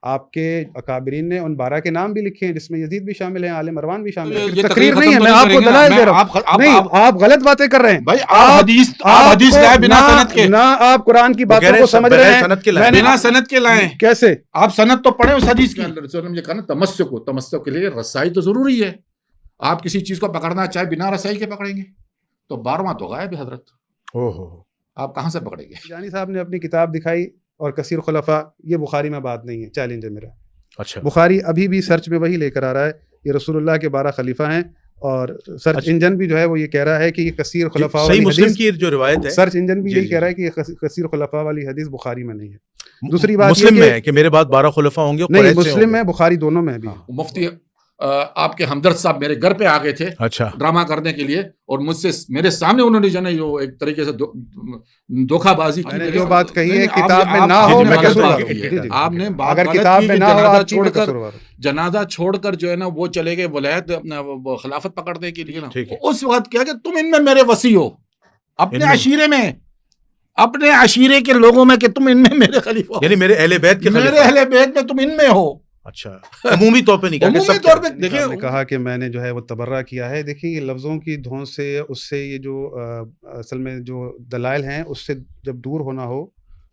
آپ کے اکابرین نے ان 12 کے نام بھی لکھے ہیں جس میں یزید بھی شامل ہیں، آل مروان بھی شامل ہیں. تقریر نہیں ہے، میں آپ کو دلائل دے رہا ہوں. نہیں، آپ غلط باتیں کر رہے ہیں بھائی. آپ حدیث لائے بنا سند کے، نہ آپ قرآن کی باتوں کو سمجھ رہے ہیں. بنا سند کے لائے کیسے؟ آپ سند تو پڑھیں اس حدیث کی. یہ کہا نا تمسک کے لیے رسائی تو ضروری ہے. آپ کسی چیز کو پکڑنا چاہے بنا رسائی کے پکڑیں گے تو 12واں تو غائب ہے حضرت. آپ کہاں سے پکڑیں گے؟ جانی صاحب نے اپنی کتاب دکھائی اور کثیر خلفاء، یہ بخاری میں بات نہیں ہے، چیلنج ہے میرا. اچھا، بخاری ابھی بھی سرچ میں وہی لے کر آ رہا ہے، یہ رسول اللہ کے 12 خلیفہ ہیں، اور سرچ انجن بھی جو ہے وہ یہ کہہ رہا ہے کہ یہ کثیر خلفاء والی مسلم کی جو روایت ہے، سرچ انجن بھی یہی کہہ رہا ہے کہ یہ کثیر خلفاء والی حدیث بخاری میں نہیں ہے. دوسری بات مسلم میں ہے کہ میرے بعد 12 خلفاء ہوں گے. نہیں، مسلم میں، بخاری دونوں میں بھی. مفتی آپ کے ہمدرد صاحب میرے گھر پہ آ گئے تھے اچھا ڈرامہ کرنے کے لیے، اور مجھ سے میرے سامنے انہوں نے جو ہے وہ ایک طریقے سے دھوکہ بازی کی. جو بات کہی ہے کتاب میں نہ ہو، آپ نے اگر کتاب میں نہ ہو چھوڑ کر جنازہ چھوڑ کر جو ہے نا وہ چلے گئے ولایت خلافت پکڑنے کے لیے نا. اس وقت کیا کہ تم ان میں میرے وصی ہو، اپنے عشیرے میں، اپنے عشیرے کے لوگوں میں، کہ تم ان میں میرے خلیفہ ہو، یعنی میرے اہل بیت کے، میرے اہل بیت میں تم ان میں ہو. اچھا، عمومی طور پہ نہیں کہا. عمومی طور پہ دیکھیں نے کہا کہ میں نے جو ہے وہ تبرہ کیا ہے. دیکھیں یہ لفظوں کی دھون سے، اس سے یہ جو اصل میں جو دلائل ہیں اس سے جب دور ہونا ہو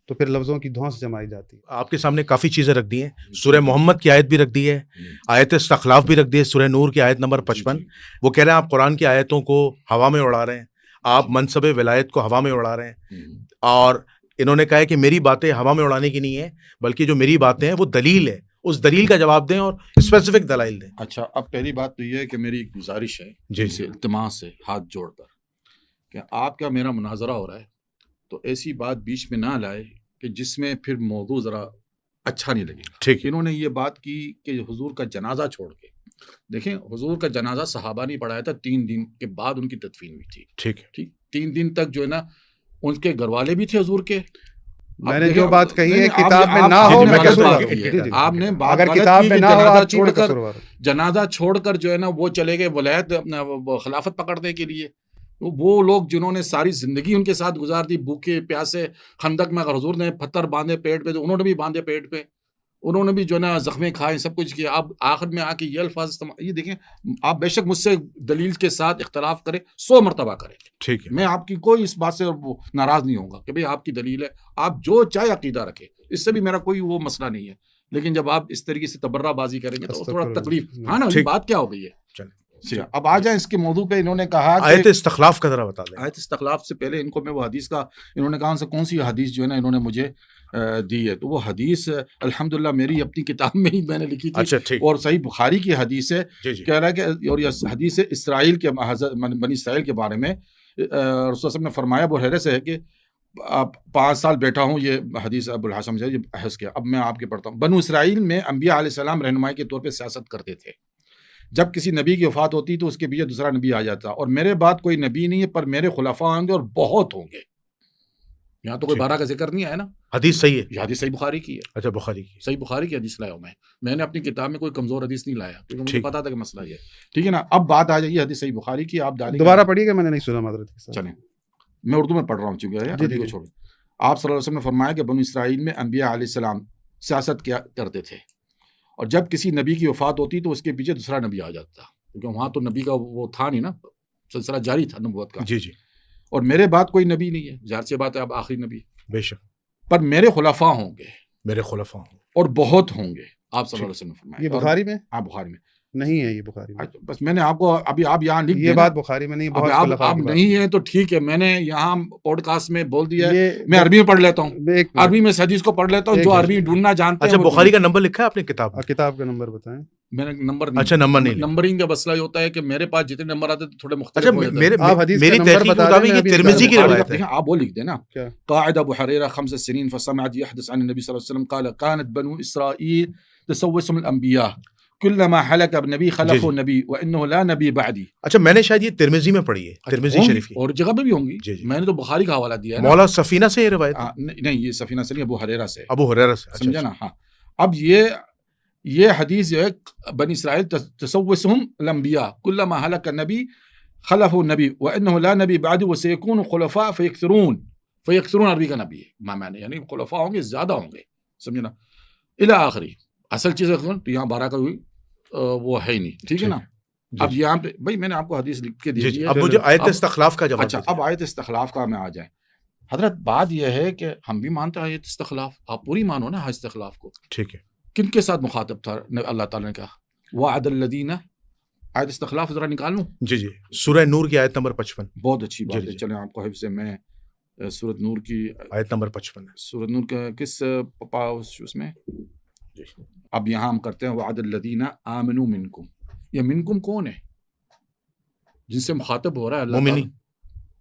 تو پھر لفظوں کی دھون سے جمائی جاتی ہے. آپ کے سامنے کافی چیزیں رکھ دی ہیں. سورہ محمد کی آیت بھی رکھ دی ہے، آیت استخلاف بھی رکھ دی ہے، سورہ نور کی آیت نمبر 55. وہ کہہ رہے ہیں آپ قرآن کی آیتوں کو ہوا میں اڑا رہے ہیں، آپ منصب ولایت کو ہوا میں اڑا رہے ہیں. اور انہوں نے کہا ہے کہ میری باتیں ہوا میں اڑانے کی نہیں ہے، بلکہ جو میری باتیں ہیں وہ دلیل ہے. اس دلیل کا جواب دیں اور اسپیسیفک دلائل دیں. اچھا، اب پہلی بات تو یہ ہے کہ میری گزارش ہے جی التماس سے ہاتھ جوڑ کر کہ آپ کا میرا مناظرہ ہو رہا ہے تو ایسی بات بیچ میں نہ لائے کہ جس میں پھر موضوع ذرا اچھا نہیں لگے. ٹھیک. انہوں نے یہ بات کی کہ حضور کا جنازہ چھوڑ کے، دیکھیں حضور کا جنازہ صحابہ نے پڑھایا تھا، 3 دن کے بعد ان کی تدفین ہوئی تھی. ٹھیک ہے. 3 دن تک جو ہے نا ان کے گھر والے بھی تھے حضور کے. میں نے جو بات کہی ہے کتاب میں نہ ہو، آپ نے اگر کتاب میں نہ ہو چھوڑ کر جنازہ چھوڑ کر جو ہے نا وہ چلے گئے ولایت خلافت پکڑنے کے لیے. وہ لوگ جنہوں نے ساری زندگی ان کے ساتھ گزار دی، بھوکے پیاسے، خندق میں اگر حضور نے پتھر باندھے پیٹ پہ تو انہوں نے بھی باندھے پیٹ پہ، انہوں نے بھی جو ہے نا زخمیں کھائے، سب کچھ کیا. اب آخر میں آ کے یہ الفاظ استعمال، یہ دیکھیں آپ بے شک مجھ سے دلیل کے ساتھ اختلاف کریں، 100 مرتبہ کریں، ٹھیک ہے، میں آپ کی کوئی اس بات سے ناراض نہیں ہوں گا کہ بھئی آپ کی دلیل ہے، آپ جو چاہے عقیدہ رکھیں، اس سے بھی میرا کوئی وہ مسئلہ نہیں ہے. لیکن جب آپ اس طریقے سے تبرہ بازی کریں گے تو تھوڑا تکلیف. ہاں نا، بات کیا ہو گئی ہے. اب آ جائیں اس کے موضوع پہ. انہوں نے کہا آیت استخلاف کا ذرا بتا دیں. آیت استخلاف سے پہلے ان کو میں وہ حدیث کا، انہوں نے کہا کون سی حدیث جو ہے نا انہوں نے مجھے دی ہے، تو وہ حدیث الحمدللہ میری اپنی کتاب میں ہی میں نے لکھی تھی، اور صحیح بخاری کی حدیث ہے. کہہ رہا ہے کہ اور یہ حدیث اسرائیل کے بنی اسرائیل کے بارے میں رسول صاحب نے فرمایا، ابو ہریرہ سے ہے کہ 5 سال بیٹھا ہوں، یہ حدیث ابو الحسن سے بحث کیا. اب میں آپ کے پڑھتا ہوں. بنو اسرائیل میں انبیاء علیہ السلام رہنمائی کے طور پہ سیاست کرتے تھے. جب کسی نبی کی وفات ہوتی تو اس کے پیچھے دوسرا نبی آ جاتا، اور میرے بعد کوئی نبی نہیں ہے پر میرے خلفاء ہوں گے اور بہت ہوں گے. یہاں تو کوئی 12 کا ذکر نہیں آیا نا. حدیث صحیح ہے، یہ حدیث صحیح بخاری کی ہے. اچھا، بخاری کی، صحیح بخاری کی حدیث لایا ہوں میں نے اپنی کتاب میں کوئی کمزور حدیث نہیں لایا کیونکہ مجھے پتا تھا کہ مسئلہ یہ ہے. ٹھیک ہے نا. اب بات آ جائیے حدیث صحیح بخاری کی. آپ دوبارہ پڑھیے گا، میں نے نہیں سنا معذرت کے ساتھ. چلیں میں اردو میں پڑھ رہا ہوں چونکہ حدیث کو چھوڑیں. آپ صلی اللہ علیہ وسلم نے فرمایا کہ بنو اسرائیل میں انبیاء علیہ السلام سیاست کیا کرتے تھے، اور جب کسی نبی کی وفات ہوتی تو اس کے پیچھے دوسرا نبی آ جاتا، کیونکہ وہاں تو نبی کا وہ تھا نہیں نا، سلسلہ جاری تھا نبوت کا. جی جی. اور میرے بعد کوئی نبی نہیں ہے، ظاہر سی بات ہے اب آخری نبی. بے شک. پر میرے خلفاء ہوں گے، میرے خلفاء ہوں اور بہت ہوں گے. آپ صلی اللہ علیہ وسلم نے فرمایا. یہ بخاری میں؟ ہاں بخاری میں نہیں ہے، یہ بخاری میں. بس میں نے آپ کو ابھی آپ یہاں لکھ یہ بات بخاری میں نہیں. آپ نہیں ہے تو ٹھیک ہے، میں نے یہاں پوڈ کاسٹ میں بول دیا ہے. میں عربی میں پڑھ لیتا ہوں، عربی میں حدیث کو پڑھ لیتا ہوں، جو عربی ڈھونڈنا جانتے ہیں. اچھا، بخاری کا نمبر لکھا ہے آپ نے کتاب میں؟ کتاب کا نمبر بتائیں. میں نے نمبر نہیں. اچھا، نمبر نہیں. نمبرنگ کا مسئلہ یہ ہوتا ہے کہ میرے پاس جتنے نمبر آتے ہیں تھوڑے مختلف ہو جاتے ہیں. میری تحقیق کے مطابق یہ ترمذی کی روایت ہے. آپ وہ لکھ دیں نا. قاعد ابو حریرہ 5 سنين فسمعت يحدث عن النبي صلى الله عليه وسلم قال كانت بنو اسرائيل تسوسهم الانبياء كلما حلق النبي خلفه النبي وانه لا نبي بعدي. اچھا، میں نے شاید یہ ترمذی میں پڑھی ہے، ترمذی شریف کی، اور جگہ پہ بھی ہوں گی. میں نے تو بخاری کا حوالہ دیا ہے. مولا سفینہ سے یہ روایت نہیں، یہ سفینہ سے نہیں، ابو حریرہ سے. ابو حریرہ سے، سمجھا نا. ہاں، اب یہ حدیث جو ہے بنی اسرائیل تسوسهم الانبیاء كلما هلك النبي خلفه النبي وانه لا نبي بعده وسيكون خلفاء فيكثرون عربی کا نبی ہے معنی، یعنی خلفاء ہوں گے، زیادہ ہوں گے. سمجھنا. الی آخری. اصل چیز تو یہاں 12 کا وہ ہے ہی نہیں، ٹھیک ہے نا. اب یہاں پہ بھائی میں نے آپ کو حدیث لکھ کے دی ہے. اب مجھے آیت استخلاف کا جواب. اچھا اب آیت استخلاف کا میں آ جائیں. حضرت بات یہ ہے کہ ہم بھی مانتے ہیں آیت استخلاف، آپ پوری مانو نا استخلاف کو. ٹھیک ہے. کن کے ساتھ مخاطب تھا اللہ تعالیٰ نے کہا وعد الذین، آیت استخلاف ذرا نکال لوں. جی جی سورہ نور کی آیت نمبر 55. بہت اچھی بات ہے. چلیں آپ کو حفظ میں سورۃ نور کی آیت نمبر 55 ہے. سورۃ نور کا کس اس میں اب یہاں ہم کرتے ہیں وعد الذین آمنوا منکم. یہ منکم کون ہے جن سے مخاطب ہو رہا ہے اللہ تعالیٰ؟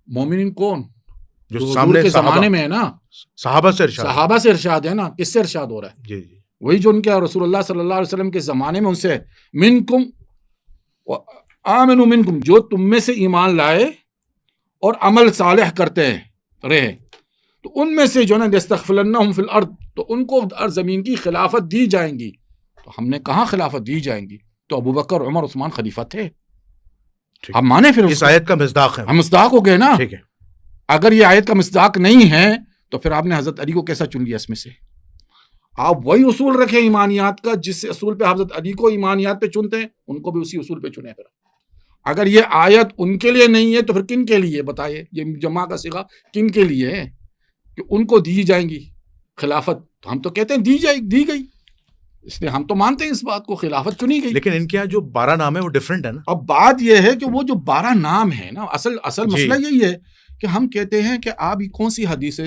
مومنین کون؟ جو سامنے کے زمانے میں ہے نا، صحابہ سے ارشاد ہے نا. کس سے ارشاد ہو رہا ہے؟ جی جی وہی جو ان کے رسول اللہ صلی اللہ علیہ وسلم کے زمانے میں ان سے منکم آمنوا منکم، جو تم میں سے ایمان لائے اور عمل صالح کرتے ہیں رہے، تو ان میں سے جو ہے نا یستخلفنہم فی الارض، تو ان کو زمین کی خلافت دی جائیں گی. تو ہم نے کہاں خلافت دی جائیں گی؟ تو ابو بکر عمر عثمان خلیفہ تھے. ہم مانے پھر اس آیت کا مصداق ہے. ہم مصداق ہو گئے نا. ٹھیک ہے. اگر یہ آیت کا مصداق نہیں ہے تو پھر آپ نے حضرت علی کو کیسا چن لیا اس میں سے؟ آپ وہی اصول رکھیں ایمانیات کا جس اصول پہ حضرت علی کو ایمانیات پہ چنتے ہیں، ان کو بھی اسی اصول پہ چنے. پھر اگر یہ آیت ان کے لیے نہیں ہے تو پھر کن کے لیے بتائیے؟ یہ جمع کا صیغہ کن کے لیے ہے کہ ان کو دی جائیں گی خلافت؟ تو ہم تو کہتے ہیں دی گئی، اس لیے ہم تو مانتے ہیں اس بات کو، خلافت چنی گئی. لیکن ان کے یہاں جو 12 نام ہے وہ ڈیفرنٹ ہے نا. اب بات یہ ہے کہ وہ جو 12 نام ہے نا، اصل مسئلہ یہی ہے کہ ہم کہتے ہیں کہ آپ یہ کون سی حدیث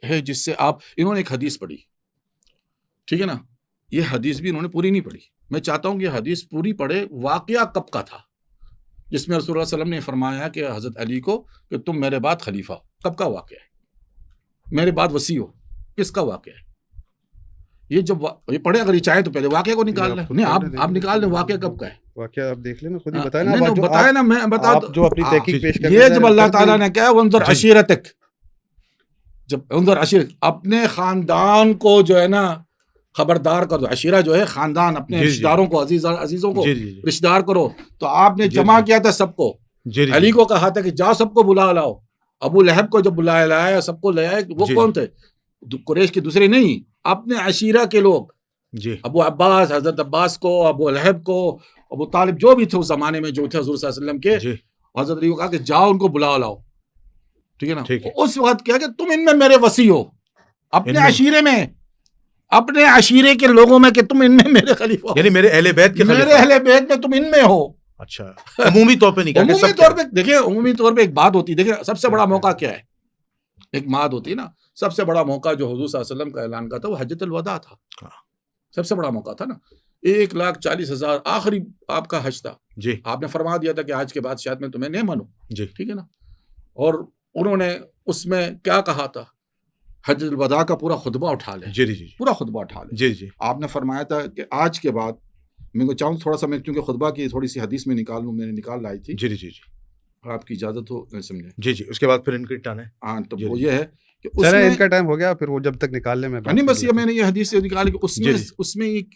ہے جس سے آپ، انہوں نے ایک حدیث پڑھی، ٹھیک ہے نا، یہ حدیث بھی انہوں نے پوری نہیں پڑھی. میں چاہتا ہوں کہ یہ حدیث پوری پڑھے. واقعہ کب کا تھا جس میں رسول اللہ صلی اللہ علیہ وسلم نے فرمایا کہ حضرت علی کو کہ تم میرے بعد خلیفہ ہو؟ کب کا واقعہ ہے؟ میرے بعد وصی ہو، کس کا واقعہ ہے یہ؟ جب یہ پڑھے اگر یہ چاہے تو پہلے واقعہ کو نکال لیں. نہیں آپ نکال لیں واقعہ کب کا ہے. واقعہ آپ دیکھ لیں، خود ہی بتائیں نا. میں بتا جو اپنی تحقیق پیش کریں. یہ جب اللہ تعالیٰ نے کہا وانظر عشیرتک، جب انظر عشیرت، اپنے خاندان کو جو ہے نا خبردار کرو. عشیرہ جو ہے خاندان، اپنے رشتہ داروں کو، عزیزوں کو رشتہ دار کرو. تو آپ نے جمع کیا تھا سب کو. علی کو کہا تھا کہ جاؤ سب کو بلا لاؤ. ابو لہب کو جب لایا سب کو لے آئے. وہ کون تھے؟ قریش کے دوسرے نہیں، اپنے عشیرہ کے لوگ. ابو عباس، حضرت عباس کو، ابو لہب کو، ابو طالب، جو بھی تھے اس زمانے میں جو تھے حضور صلی اللہ علیہ وسلم کے. حضرت علی کو کہا کہ جاؤ ان کو بلا لاؤ. ٹھیک ہے نا. اس وقت کیا کہ تم ان میں میرے وصی ہو، اپنے عشیرے میں، اپنے عشیرے کے لوگوں میں، کہ تم ان میں میرے خلیفہ ہو، یعنی میرے اہل بیت کے، میرے اہل بیت میں تم ان میں ہو. اچھا عمومی طور پہ نہیں کہا. عمومی طور پہ دیکھیں، عمومی طور پہ ایک بات ہوتی ہے. دیکھیں سب سے بڑا موقع کیا ہے؟ ایک ماد ہوتی ہے نا. سب سے بڑا موقع جو حضور صلی اللہ علیہ وسلم کا اعلان کا تھا وہ حجۃ الوداع تھا. سب سے بڑا موقع تھا نا. 1,40,000 آخری آپ کا حج تھا. جی آپ نے فرما دیا تھا کہ آج کے بعد شاید میں تمہیں نہیں مانوں. جی ٹھیک ہے نا. اور انہوں نے اس میں کیا کہا تھا؟ حجۃ الوداع کا پورا خطبہ اٹھا لے. جی جی پورا خطبہ اٹھا لے. جی جی آپ نے فرمایا تھا کہ آج کے بعد میں کو چاہوں تھوڑا سا، میں کیونکہ خطبہ کی تھوڑی سی حدیث میں نکال لوں، میں نے نکال لائی تھی. جی جی جی آپ کی اجازت ہو سمجھے. جی جی اس کے بعد پھر ان کی ٹرن ہے. ہاں تو وہ یہ ہے کہ ان کا ٹائم ہو گیا، پھر وہ جب تک نکال لیں. نہیں بس یہ میں نے یہ حدیث سے نکالی کہ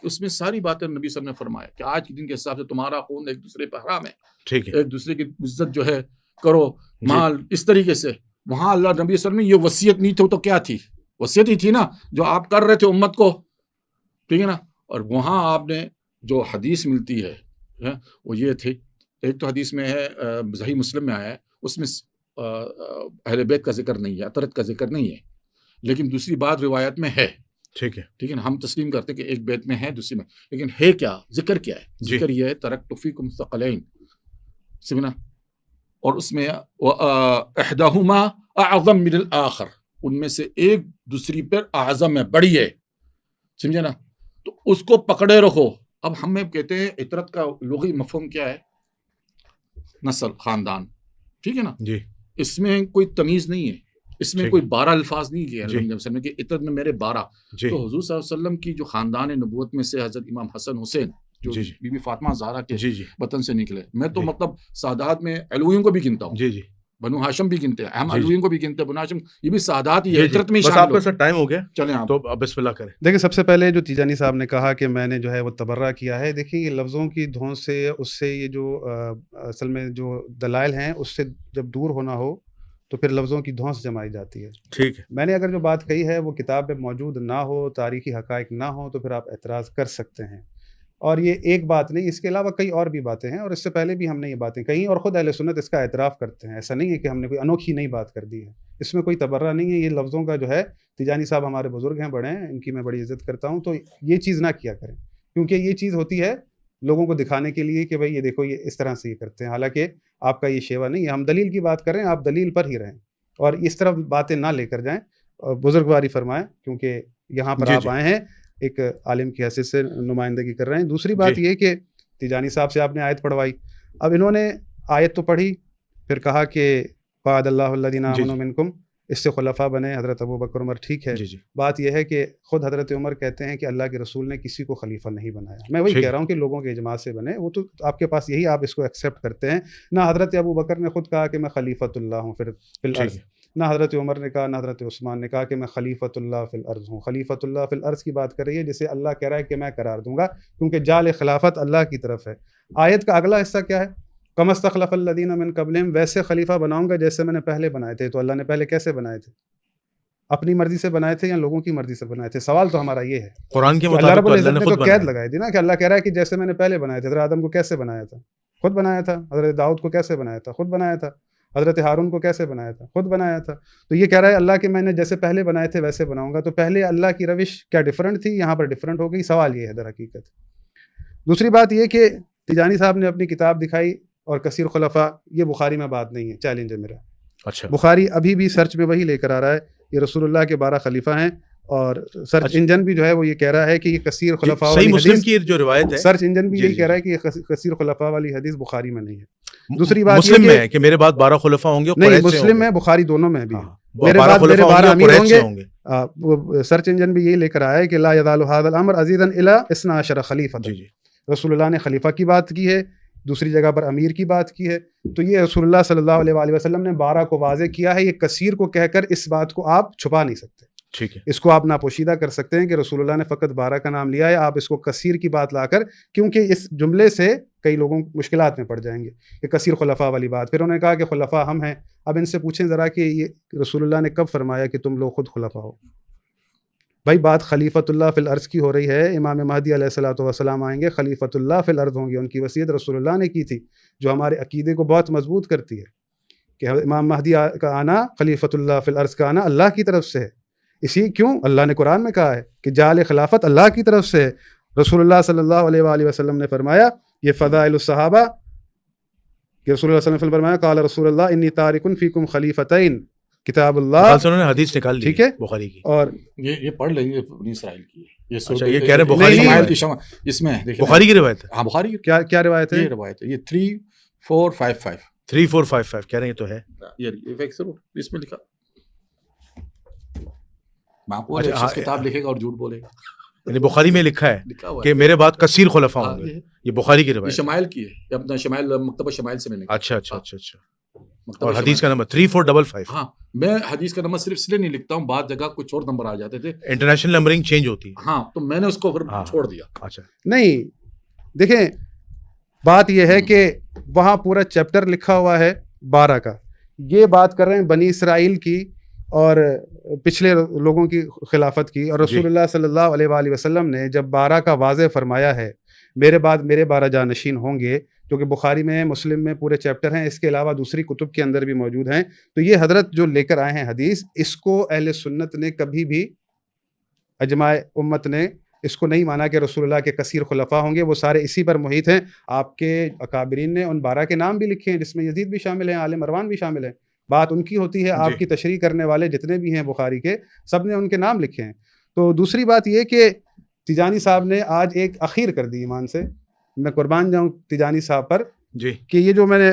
اس میں ساری باتیں نبی صلی اللہ علیہ وسلم نے فرمایا کہ آج کے دن کے حساب سے تمہارا خون ایک دوسرے پہ حرام ہے. ٹھیک ہے. ایک دوسرے کی عزت جو ہے کرو، مال اس طریقے سے. وہاں اللہ نبی صلی اللہ علیہ وسلم نے یہ وصیت نہیں تھی تو کیا تھی؟ وصیت ہی تھی نا جو آپ کر رہے تھے امت کو. ٹھیک ہے نا. اور وہاں آپ نے جو حدیث ملتی ہے وہ یہ تھی. ایک تو حدیث میں ہے، صحیح مسلم میں آیا ہے، اس میں اہل بیت کا ذکر نہیں ہے، اطرت کا ذکر نہیں ہے. لیکن دوسری بات روایت میں ہے. ٹھیک ہے. ٹھیک ہے نا. ہم تسلیم کرتے ہیں کہ ایک بیت میں ہے، دوسری میں. لیکن ہے کیا؟ ذکر کیا ہے؟ ذکر یہ ہے ترکت فیکم ثقلین. سمجھنا. اور اس میں احدہما اعظم من الاخر، ان میں سے ایک دوسری پر اعظم ہے، بڑی ہے. سمجھے نا. تو اس کو پکڑے رکھو. اب ہمیں کہتے ہیں عطرت کا لغوی مفہوم کیا ہے؟ نسل، خاندان. ٹھیک ہے نا. جی اس میں کوئی تمیز نہیں ہے، اس میں کوئی 12 الفاظ نہیں کیے ہیں کہ عطرت میں میرے 12. تو حضور صلی اللہ علیہ وسلم کی جو خاندان نبوت میں سے حضرت امام حسن حسین جو بی بی فاطمہ زہرا کے وطن سے نکلے. میں تو مطلب سادات میں علویوں کو بھی گنتا ہوں. جی جی بنو ہاشم بھی گنتے ہیں، ہم علویوں کو بھی گنتے ہیں. بنو ہاشم یہ بھی سادات ہی ہے، عطرت میں شامل. آپ کا ٹائم ہو گیا، چلیں آپ تو بسم اللہ کریں. دیکھیں سب سے پہلے جو تیجانی صاحب نے کہا کہ میں نے جو ہے وہ تبرہ کیا ہے، دیکھیں یہ لفظوں کی دھون سے، اس سے یہ جو اصل میں جو دلائل ہیں اس سے جب دور ہونا ہو تو پھر لفظوں کی دھونس جمائی جاتی ہے. ٹھیک ہے. میں نے اگر جو بات کہی ہے وہ کتاب میں موجود نہ ہو, تاریخی حقائق نہ ہو, تو پھر آپ اعتراض کر سکتے ہیں. اور یہ ایک بات نہیں, اس کے علاوہ کئی اور بھی باتیں ہیں, اور اس سے پہلے بھی ہم نے یہ باتیں کہیں, اور خود اہل سنت اس کا اعتراف کرتے ہیں. ایسا نہیں ہے کہ ہم نے کوئی انوکھی نئی بات کر دی ہے, اس میں کوئی تبرہ نہیں ہے. یہ لفظوں کا جو ہے, تیجانی صاحب ہمارے بزرگ ہیں, بڑے ہیں, ان کی میں بڑی عزت کرتا ہوں, تو یہ چیز نہ کیا کریں, کیونکہ یہ چیز ہوتی ہے لوگوں کو دکھانے کے لیے کہ بھائی یہ دیکھو یہ اس طرح سے یہ کرتے ہیں, حالانکہ آپ کا یہ شیوا نہیں ہے. ہم دلیل کی بات کر رہے ہیں, آپ دلیل پر ہی رہیں اور اس طرح باتیں نہ لے کر جائیں. بزرگواری فرمائیں, کیونکہ یہاں پر آپ آئے ہیں, ایک عالم کی حیثیت سے نمائندگی کر رہے ہیں. دوسری بات یہ کہ تیجانی صاحب سے آپ نے آیت پڑھوائی, اب انہوں نے آیت تو پڑھی, پھر کہا کہ وعد اللہ الذین آمنوا منکم, اس سے خلفاء بنے حضرت ابو بکر عمر. ٹھیک ہے, بات یہ ہے کہ خود حضرت عمر کہتے ہیں کہ اللہ کے رسول نے کسی کو خلیفہ نہیں بنایا. میں وہی کہہ رہا ہوں کہ لوگوں کے اجماع سے بنے, وہ تو آپ کے پاس یہی, آپ اس کو ایکسیپٹ کرتے ہیں. نہ حضرت ابو بکر نے خود کہا کہ میں خلیفۃ اللہ ہوں فی الارض, نہ حضرت عمر نے کہا, نہ حضرت عثمان نے کہا کہ میں خلیفۃ اللہ فی الارض ہوں. خلیفۃ اللہ فی الارض کی بات کر رہی ہے جسے اللہ کہہ رہا ہے کہ میں قرار دوں گا, کیونکہ جال خلافت اللہ کی طرف ہے. آیت کا اگلا حصہ کیا ہے؟ کما استخلف الذین من قبلہم, ویسے خلیفہ بناؤں گا جیسے میں نے پہلے بنائے تھے. تو اللہ نے پہلے کیسے بنائے تھے؟ اپنی مرضی سے بنائے تھے یا لوگوں کی مرضی سے بنائے تھے؟ سوال تو ہمارا یہ ہے. قرآن کے اللہ رب العزت نے تو قید لگائی تھی نا کہ اللہ کہہ رہا ہے کہ جیسے میں نے پہلے بنائے تھے. حضرت آدم کو کیسے بنایا تھا؟ خود بنایا تھا. حضرت داؤد کو کیسے بنایا تھا؟ خود بنایا تھا. حضرت ہارون کو کیسے بنایا تھا؟ خود بنایا تھا. تو یہ کہہ رہا ہے اللہ کہ میں نے جیسے پہلے بنائے تھے ویسے بناؤں گا. تو پہلے اللہ کی روش کیا ڈیفرنٹ تھی؟ یہاں پر ڈیفرنٹ ہو گئی. سوال یہ ہے در حقیقت. دوسری بات یہ کہ تیجانی صاحب نے اپنی کتاب دکھائی اور کثیر خلفاء, یہ بخاری میں بات نہیں ہے, چیلنج ہے میرا. اچھا, بخاری ابھی بھی سرچ میں وہی لے کر آ رہا ہے, یہ رسول اللہ کے 12 خلیفہ ہیں, اور سرچ انجن بھی جو ہے وہ یہ کہہ رہا ہے کہ یہ کثیر خلفاء والی مسلم کی جو روایت ہے, سرچ انجن بھی یہی کہہ رہا ہے کہ یہ کثیر خلفاء والی حدیث بخاری میں نہیں ہے. دوسری بات مسلم میں ہے کہ میرے بعد 12 خلفاء ہوں گے, نہیں مسلم میں, بخاری دونوں میں بھی میرے بعد میرے 12 امیر ہوں گے. سرچ انجن بھی یہی لے کر آیا ہے کہ لا یزال ھذا الامر عزیزا الی 12 خلیفہ. رسول اللہ نے خلیفہ کی بات کی ہے, دوسری جگہ پر امیر کی بات کی ہے. تو یہ رسول اللہ صلی اللہ علیہ وآلہ وسلم نے 12 کو واضح کیا ہے. یہ کثیر کو کہہ کر اس بات کو آپ چھپا نہیں سکتے. ٹھیک ہے, اس کو آپ ناپوشیدہ کر سکتے ہیں کہ رسول اللہ نے فقط 12 کا نام لیا ہے, آپ اس کو کثیر کی بات لا کر, کیونکہ اس جملے سے کئی لوگوں مشکلات میں پڑ جائیں گے کہ کثیر خلفاء والی بات. پھر انہوں نے کہا کہ خلفاء ہم ہیں. اب ان سے پوچھیں ذرا کہ یہ رسول اللہ نے کب فرمایا کہ تم لوگ خود خلفاء ہو؟ بھائی بات خلیفۃ اللہ فی الارض کی ہو رہی ہے. امام مہدی علیہ الصلوۃ والسلام آئیں گے, خلیفۃ اللہ فی الارض ہوں گے. ان کی وصیت رسول اللہ نے کی تھی, جو ہمارے عقیدے کو بہت مضبوط کرتی ہے کہ امام مہدی کا آنا, خلیفۃ اللہ فی الارض کا آنا اللہ کی طرف سے ہے. اسی کیوں اللہ نے قرآن میں کہا ہے کہ جعل خلافت اللہ کی طرف سے ہے. رسول اللہ صلی اللہ علیہ وآلہ وسلم نے فرمایا, یہ فضائل الصحابہ کہ رسول اللہ صلی اللہ علیہ وسلم نے فرمایا قال رسول اللہ انی تارک فیکم خلیفتین, کتاب اللہ, انہوں نے حدیث نکال لی, ٹھیک ہے, بخاری کی. اور یہ پڑھ لیں گے بنی اسرائیل کی, یہ کہہ رہے ہیں بخاری اس میں بخاری کی روایت ہے. ہاں بخاری کی کیا روایت ہے؟ یہ روایت ہے, یہ 3455 3455 کہہ رہے ہیں تو ہے, اس میں لکھا. کتاب لکھے گا اور جھوٹ بولے گا. یعنی بخاری میں لکھا ہے کہ میرے بعد کثیر خلفاء ہوں گے. یہ بخاری کی روایت, شمائل کی ہے, اپنا شمائل مکتبہ شمائل سے میں نے. اچھا, اور حدیث کا نمبر 3455. ہاں, میں حدیث کا نمبر صرف اس لیے نہیں لکھتا ہوں, بعض جگہ کچھ اور نمبر آ جاتے تھے, انٹرنیشنل نمبرنگ چینج ہوتی ہے. ہاں, تو میں نے اس کو پھر چھوڑ دیا. اچھا, نہیں دیکھیں بات یہ ہے کہ وہاں پورا چیپٹر لکھا ہوا ہے 12 کا. یہ بات کر رہے ہیں بنی اسرائیل کی اور پچھلے لوگوں کی خلافت کی, اور رسول اللہ صلی اللہ علیہ وآلہ وسلم نے جب 12 کا واضح فرمایا ہے, میرے بعد میرے 12 جانشین ہوں گے, جو کہ بخاری میں, مسلم میں پورے چیپٹر ہیں, اس کے علاوہ دوسری کتب کے اندر بھی موجود ہیں. تو یہ حضرت جو لے کر آئے ہیں حدیث, اس کو اہل سنت نے کبھی بھی, اجماع امت نے اس کو نہیں مانا کہ رسول اللہ کے کثیر خلفاء ہوں گے. وہ سارے اسی پر محیط ہیں. آپ کے اکابرین نے ان 12 کے نام بھی لکھے ہیں, جس میں یزید بھی شامل ہیں, آل مروان بھی شامل ہیں. بات ان کی ہوتی ہے, آپ کی تشریح کرنے والے جتنے بھی ہیں بخاری کے, سب نے ان کے نام لکھے ہیں. تو دوسری بات یہ کہ تیجانی صاحب نے آج ایک اخیر کر دی ایمان سے, میں قربان جاؤں تیجانی صاحب پر, کہ یہ جو میں نے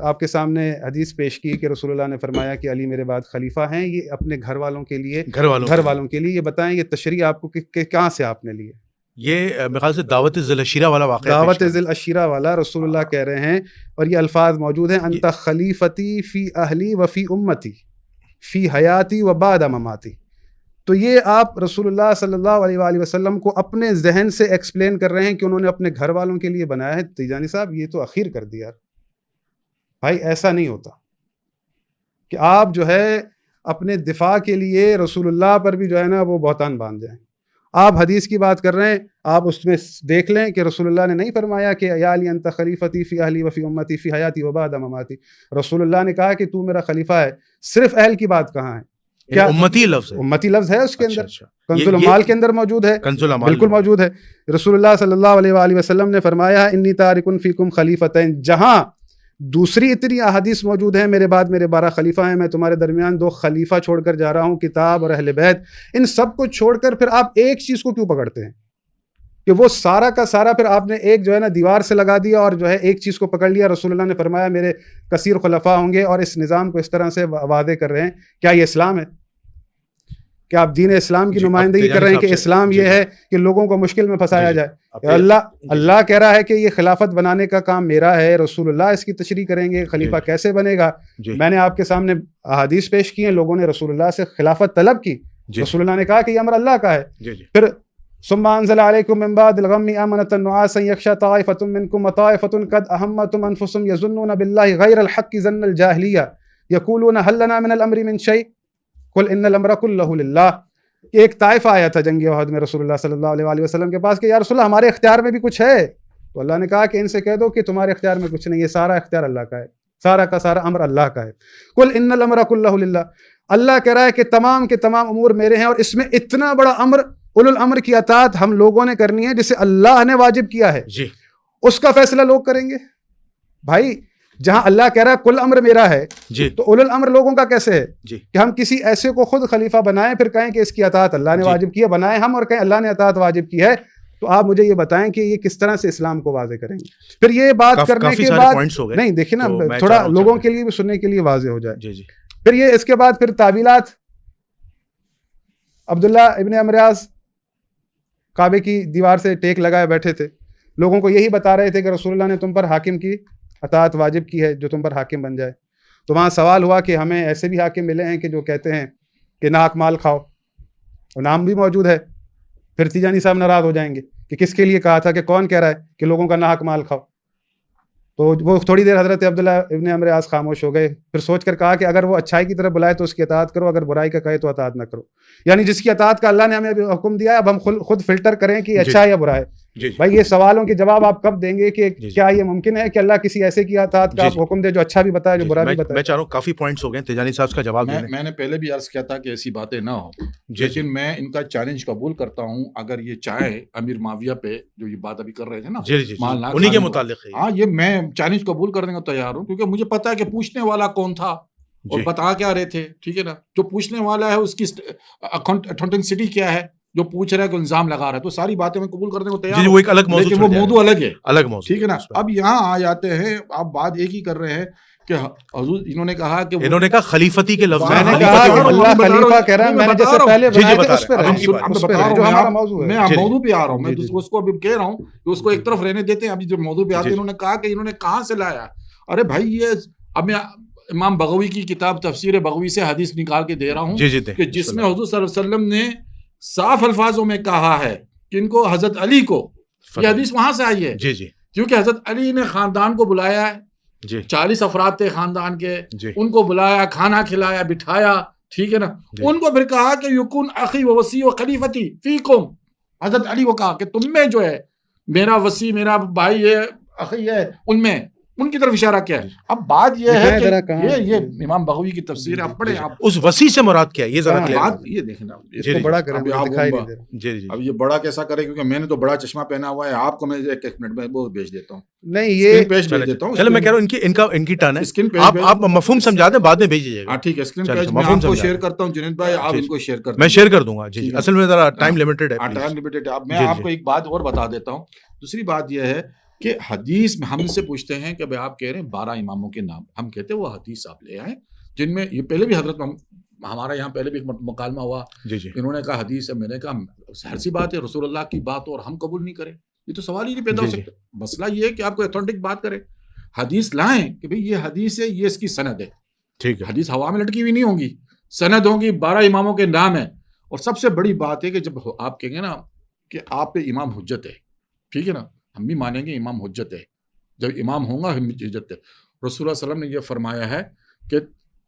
آپ کے سامنے حدیث پیش کی کہ رسول اللہ نے فرمایا کہ علی میرے بعد خلیفہ ہیں, یہ اپنے گھر والوں کے لیے, گھر والوں کے لیے, یہ بتائیں یہ تشریح آپ کو کہاں سے آپ نے لی ہے؟ یہ میرے خیال سے دعوت ذی العشیرہ والا واقعہ, دعوت ذی العشیرہ والا رسول اللہ کہہ رہے ہیں, اور یہ الفاظ موجود ہیں, انت خلیفتی فی اہلی و فی امتی فی حیاتی و بعد مماتی. تو یہ آپ رسول اللہ صلی اللہ علیہ وآلہ وسلم کو اپنے ذہن سے ایکسپلین کر رہے ہیں کہ انہوں نے اپنے گھر والوں کے لیے بنایا ہے. تیجانی صاحب یہ تو اخیر کر دیا بھائی, ایسا نہیں ہوتا. کہ آپ جو ہے اپنے دفاع کے لیے رسول اللہ پر بھی جو ہے نا وہ بہتان باندھ جائیں. آپ حدیث کی بات کر رہے ہیں, آپ اس میں دیکھ لیں کہ رسول اللہ نے نہیں فرمایا کہ یا علی انت خلیفتی فی اہلی و فی امتی فی حیاتی و بعد مماتی. رسول اللہ نے کہا کہ تو میرا خلیفہ ہے. صرف اہل کی بات کہاں ہے؟ کیا امتی لفظ ہے؟ امتی لفظ ہے اس کے اندر, اچھا. کنز المال کے اندر موجود ہے, بالکل موجود ہے. رسول اللہ صلی اللہ علیہ وآلہ وسلم نے فرمایا انی تارکن فیکم خلیفتین. جہاں دوسری اتنی احادیث موجود ہیں میرے بعد میرے 12 خلیفہ ہیں, میں تمہارے درمیان 2 خلیفہ چھوڑ کر جا رہا ہوں, کتاب اور اہل بیت. ان سب کو چھوڑ کر پھر آپ ایک چیز کو کیوں پکڑتے ہیں کہ وہ سارا کا سارا پھر آپ نے ایک جو ہے نا دیوار سے لگا دیا اور جو ہے ایک چیز کو پکڑ لیا. رسول اللہ نے فرمایا میرے کثیر خلفاء ہوں گے, اور اس نظام کو اس طرح سے واضح کر رہے ہیں. کیا یہ اسلام ہے؟ کہ آپ دین اسلام کی نمائندگی کر رہے ہیں کہ اسلام یہ ہے کہ لوگوں کو مشکل میں پھنسایا جائے؟ اللہ کہہ رہا ہے کہ یہ خلافت بنانے کا کام میرا ہے, رسول اللہ اس کی تشریح کریں گے, خلیفہ کیسے بنے گا. میں نے آپ کے سامنے احادیث پیش کی ہیں, لوگوں نے رسول اللہ سے خلافت طلب کی, رسول اللہ نے کہا کہ یہ امر اللہ کا ہے. پھر ثم انزل علیکم من بعد الغم امنۃ نعاسا یغشی طائفۃ منکم وطائفۃ قد اہمتهم انفسهم یظنون باللہ غیر الحق ظن الجاہلیہ یقولون هل لنا من الامر من شیء قل ان الامر كله للہ. ایک طائفہ آیا تھا جنگ احد میں رسول اللہ صلی اللہ علیہ وآلہ وسلم کے پاس کہ یا رسول اللہ ہمارے اختیار میں بھی کچھ ہے. تو اللہ نے کہا کہ ان سے کہہ دو کہ تمہارے اختیار میں کچھ نہیں ہے, سارا اختیار اللہ کا ہے, سارا کا سارا امر اللہ کا ہے. قل ان الامر كله للہ. اللہ کہہ رہا ہے کہ تمام کے تمام امور میرے ہیں, اور اس میں اتنا بڑا امر اولو الامر کی اطاعت ہم لوگوں نے کرنی ہے جسے اللہ نے واجب کیا ہے. اس کا فیصلہ لوگ کریں گے. بھائی جہاں اللہ کہہ رہا ہے کل امر میرا ہے, تو اولو الامر لوگوں کا کیسے ہے کہ ہم کسی ایسے کو خود خلیفہ بنائیں پھر کہیں کہ اس کی اطاعت اللہ نے واجب کی ہے, بنائیں ہم اور کہیں اللہ نے اطاعت واجب کی ہے. تو آپ مجھے یہ بتائیں کہ یہ کس طرح سے اسلام کو واضح کریں گے؟ پھر یہ بات کرنے کے بعد نہیں دیکھیں نا, تھوڑا لوگوں کے لیے بھی سننے کے لیے واضح ہو جائے. پھر یہ اس کے بعد پھر تعویلات. عبداللہ ابن عمریاز کعبے کی دیوار سے ٹیک لگائے بیٹھے تھے, لوگوں کو یہی بتا رہے تھے کہ رسول اللہ نے تم پر حاکم کی اطاعت واجب کی ہے جو تم پر حاکم بن جائے. تو وہاں سوال ہوا کہ ہمیں ایسے بھی حاکم ملے ہیں کہ جو کہتے ہیں کہ ناک مال کھاؤ, اور نام بھی موجود ہے. پھر تیجانی صاحب ناراض ہو جائیں گے کہ کس کے لیے کہا تھا, کہ کون کہہ رہا ہے کہ لوگوں کا ناک مال کھاؤ. تو وہ تھوڑی دیر حضرت عبداللہ ابن عمریاز خاموش ہو گئے, پھر سوچ کر کہا کہ اگر وہ اچھائی کی طرف بلائے تو اس کی اطاعت کرو, اگر برائی کا کہے تو اطاعت نہ کرو. یعنی جس کی اطاعت کا اللہ نے ہمیں حکم دیا ہے, اب ہم خود فلٹر کریں کہ اچھا ہے یا برا ہے. بھائی یہ سوالوں کے جواب آپ کب دیں گے کہ کیا یہ ممکن ہے کہ اللہ کسی ایسے کی اطاعت کا حکم دے جو اچھا بھی بتائے جو برا بھی بتائے؟ میں چاہ رہا ہوں کافی پوائنٹس ہو گئے, تیجانی صاحب کا جواب میں نے پہلے بھی عرض کیا تھا کہ ایسی باتیں نہ ہو, لیکن میں ان کا چیلنج قبول کرتا ہوں. اگر یہ چاہے امیر معاویہ پہ جو یہ بات ابھی کر رہے تھے نا انہی کے متعلق, ہاں یہ میں چیلنج قبول کرنے کو تیار ہوں, کیونکہ مجھے پتا ہے کہ پوچھنے والا کون تھا اور بتا کیا رہے تھے. ٹھیک ہے نا, جو پوچھنے والا ہے اس کی اتھینٹسٹی کیا ہے, جو پوچھ رہا ہے کہ الزام لگا رہا ہے, تو ساری باتیں میں قبول کرنے کو تیار ہوں. وہ ایک الگ موضوع, لیکن وہ موضوع الگ ہے, الگ موضوع. ٹھیک ہے نا. اب یہاں آ جاتے ہیں, آپ بات ایک ہی کر رہے ہیں کہ حضور انہوں نے کہا کہ انہوں نے کہا خلیفتی کے لفظ, میں نے کہا اللہ خلیفہ کہہ رہا ہے, میں نے جیسے پہلے بتایا تھا اس پہ جو ہمارا موضوع ہے, میں موضوع پہ آ رہا ہوں, میں اس کو ابھی کہہ رہا ہوں کہ اس کو ایک طرف رہنے دیتے ہیں. ابھی جو موضوع پہ آتے ہیں, انہوں نے کہا کہ انہوں نے کہاں سے لایا. ارے بھائی یہ اب میں امام بغوی کی کتاب تفسیر بغوی سے حدیث نکال کے دے رہا ہوں کہ جس میں حضور صلی اللہ علیہ وسلم نے صاف الفاظوں میں کہا ہے کہ ان کو حضرت علی کو, یہ حدیث وہاں سے آئی ہے کیونکہ حضرت علی نے خاندان کو بلایا ہے, 40 افراد تھے خاندان کے, ان کو بلایا, کھانا کھلایا, بٹھایا. ٹھیک ہے نا. ان کو پھر کہا کہ یکون اخی و وصی و خلیفتی فیکم. حضرت علی کو کہا کہ تم میں جو ہے میرا وصی, میرا بھائی ہے, اخی ہے, ان میں ان کی طرف اشارہ کیا ہے. اب بات یہ ہے کہ یہ امام بغوی کی تفسیر ہے, آپ پڑھیں. آپ اس وصی سے مراد کیا ہے یہ ذرا بات یہ دیکھیں نا, اس کو بڑا کریں, دکھائی نہیں دے رہا. اب یہ بڑا کیسا کرے, کیونکہ میں نے تو بڑا چشمہ پہنا ہوا ہے. آپ کو میں ایک منٹ میں وہ بھیج دیتا ہوں. نہیں یہ پیج بھیج دیتا ہوں. چلو میں کہہ رہا ہوں ان کی ٹرن ہے, آپ مفہوم سمجھا دیں, بعد میں بھیج دیجیے گا. ٹھیک ہے, اسکرین پیج میں آپ کو شیئر کرتا ہوں. جنید بھائی آپ ان کو شیئر کرتے ہیں, میں شیئر کر دوں گا. جی اصل میں ذرا ٹائم لمیٹڈ ہے, ٹائم لمیٹڈ ہے. اب میں آپ کو ایک بات اور بتا دیتا ہوں. دوسری بات یہ ہے کہ حدیث میں ہم سے پوچھتے ہیں کہ آپ کہہ رہے ہیں 12 اماموں کے نام, ہم کہتے ہیں وہ حدیث آپ لے آئیں جن میں یہ پہلے بھی حضرت ہمارا یہاں پہلے بھی ایک مکالمہ ہوا, انہوں نے کہا حدیث ہے. میں نے کہا ہر سی بات ہے رسول اللہ کی بات اور ہم قبول نہیں کریں, یہ تو سوال ہی نہیں پیدا ہو سکتا. مسئلہ یہ ہے کہ آپ کو اتھینٹک بات کرے, حدیث لائیں کہ بھئی یہ حدیث ہے, یہ اس کی سند ہے. ٹھیک ہے, حدیث ہوا میں لٹکی ہوئی نہیں ہوگی, سند ہوگی, 12 اماموں کے نام ہیں. اور سب سے بڑی بات ہے کہ جب آپ کہیں گے نا کہ آپ پہ امام حجت ہے, ٹھیک ہے نا, ہم بھی مانیں گے امام حجت ہے. جب امام ہوں گا ہم حجت ہے. رسول اللہ صلی اللہ علیہ وسلم نے یہ فرمایا ہے کہ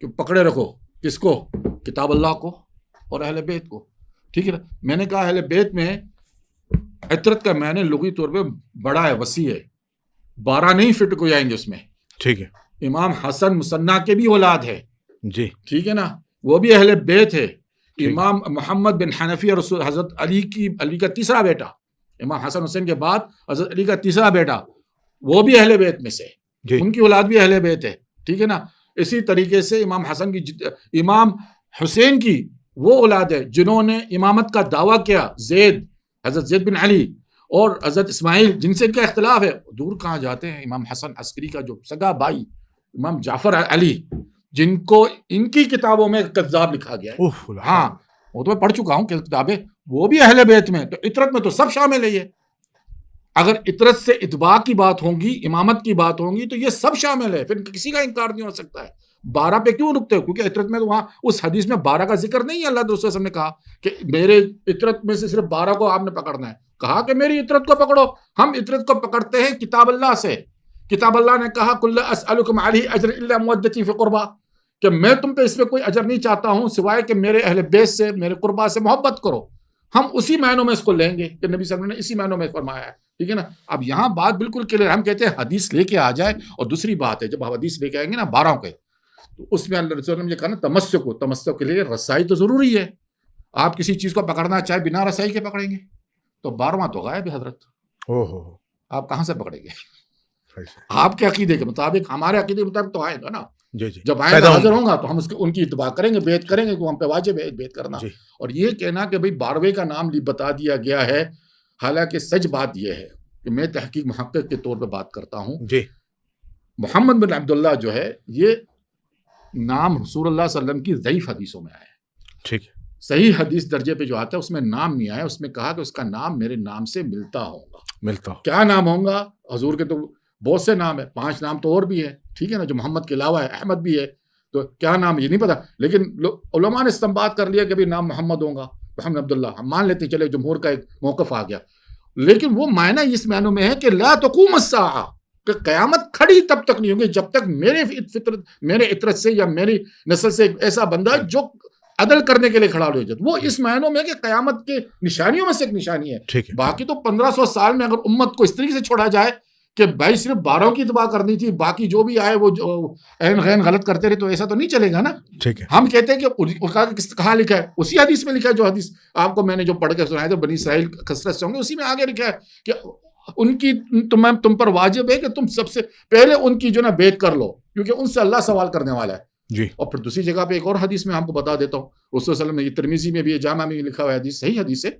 کہ پکڑے رکھو کس کو؟ کتاب اللہ کو اور اہل بیت کو. ٹھیک ہے نا. میں نے کہا اہل بیت میں عطرت کا معنی لغوی طور پہ بڑا ہے، وسیع ہے، 12 نہیں فٹ کو جائیں گے اس میں. ٹھیک ہے. امام حسن مصنع کے بھی اولاد ہے جی، ٹھیک ہے نا، وہ بھی اہل بیت ہے. امام محمد بن حنفی رسول حضرت علی کا تیسرا بیٹا، امام حسن حسین کے بعد حضرت علی کا تیسرا بیٹا، وہ بھی اہل بیت میں سے، ان کی اولاد بھی اہل بیت ہے. ٹھیک ہے نا. اسی طریقے سے امام حسن کی امام حسین کی وہ اولاد ہے جنہوں نے امامت کا دعویٰ کیا، زید، حضرت زید بن علی اور حضرت اسماعیل، جن سے ان کا اختلاف ہے. دور کہاں جاتے ہیں، امام حسن عسکری کا جو سگا بھائی امام جعفر علی، جن کو ان کی کتابوں میں کذاب لکھا گیا ہے. ہاں وہ تو میں پڑھ چکا ہوں کہ کتابیں، وہ بھی اہل بیت میں. تو عطرت میں تو سب شامل ہے. یہ اگر عطرت سے اتباع کی بات ہوگی، امامت کی بات ہوگی، تو یہ سب شامل ہے، پھر کسی کا انکار نہیں ہو سکتا ہے. 12 پہ کیوں رکتے ہو؟ کیونکہ عطرت میں تو وہاں اس حدیث میں 12 کا ذکر نہیں ہے. اللہ کے رسول صلی اللہ علیہ وسلم نے کہا کہ میرے عطرت میں سے صرف 12 کو آپ نے پکڑنا ہے. کہا کہ میری عطرت کو پکڑو. ہم عطرت کو پکڑتے ہیں کتاب اللہ سے. کتاب اللہ نے کہا کل اسألکم علیہ اجر الا مودتی فی قربا، کہ میں تم پہ اس پہ کوئی اجر نہیں چاہتا ہوں سوائے کہ میرے اہل بیت سے، میرے قربا سے محبت کرو. ہم اسی معنوں میں اس کو لیں گے کہ نبی صلی اللہ علیہ وسلم نے اسی معنوں میں فرمایا ہے. ٹھیک ہے نا. اب یہاں بات بالکل کلیئر. ہم کہتے ہیں حدیث لے کے آ جائے، اور دوسری بات ہے جب ہم حدیث لے کے آئیں گے نا 12 کے، تو اس میں اللہ رسول نے کہا نا تمسک کے لیے رسائی تو ضروری ہے. آپ کسی چیز کو پکڑنا چاہے بنا رسائی کے پکڑیں گے تو 12واں تو غائب ہے حضرت. آپ کہاں سے پکڑیں گے؟ آپ کے عقیدے کے مطابق، ہمارے عقیدے کے مطابق تو آئے گا نا. جب آئے گا حاضر ہوں گا تو ہم ان کی اتباع کریں گے، بیعت کریں گے، کہ ہم پہ واجب ہے بیعت کرنا. اور یہ کہنا کہ بھئی 12ویں کا نام بتا دیا گیا ہے، حالانکہ سچ بات یہ ہے کہ میں تحقیق محقق کے طور پہ بات کرتا ہوں. محمد بن عبداللہ جو ہے، یہ نام رسول اللہ صلی اللہ علیہ وسلم کی ضعیف حدیثوں میں آیا ہے. ٹھیک ہے. صحیح حدیث درجے پہ جو آتا ہے اس میں نام نہیں آیا. اس میں کہا کہ اس کا نام میرے نام سے ملتا ہوگا. کیا نام ہوگا؟ حضور کے تو بہت سے نام ہے، 5 نام تو اور بھی ہے. ٹھیک ہے نا، جو محمد کے علاوہ ہے. احمد بھی ہے. تو کیا نام یہ نہیں پتا، لیکن علماء نے استنباط کر لیا کہ بھی نام محمد ہوگا، محمد عبداللہ. ہم مان لیتے چلے جمہور کا ایک موقف آ گیا، لیکن وہ معنی اس معنوں میں ہے کہ لا تقوم الساعہ، کہ قیامت کھڑی تب تک نہیں ہوگی جب تک میرے عطرت سے یا میری نسل سے ایک ایسا بندہ جو عدل کرنے کے لیے کھڑا ہو جائے. وہ اس معنوں میں کہ قیامت کے نشانیوں میں سے ایک نشانی ہے. باقی تو 1500 سال میں اگر امت کو اس طریقے سے چھوڑا جائے کہ بھائی صرف 12 کی اتباع کرنی تھی، باقی جو بھی آئے وہ عین غین غلط کرتے رہے، تو ایسا تو نہیں چلے گا نا. ہم کہتے ہیں کہ کہاں لکھا ہے؟ اسی حدیث میں لکھا ہے جو حدیث آپ کو میں نے جو پڑھ کے سنایا تھا، بنی اسرائیل کثرت سے ہوں گے، اسی میں آگے لکھا ہے کہ ان کی تم پر واجب ہے کہ تم سب سے پہلے ان کی جو نا بیعت کر لو، کیونکہ ان سے اللہ سوال کرنے والا ہے. اور پھر دوسری جگہ پہ ایک اور حدیث میں ہم کو بتا دیتا ہوں، رسول صلی اللہ علیہ وسلم نے، یہ ترمذی میں بھی ہے، جامع میں بھی لکھا ہوا ہے حدیث، صحیح حدیث ہے.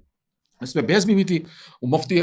اس میں بحث بھی ہوئی تھی. مفتی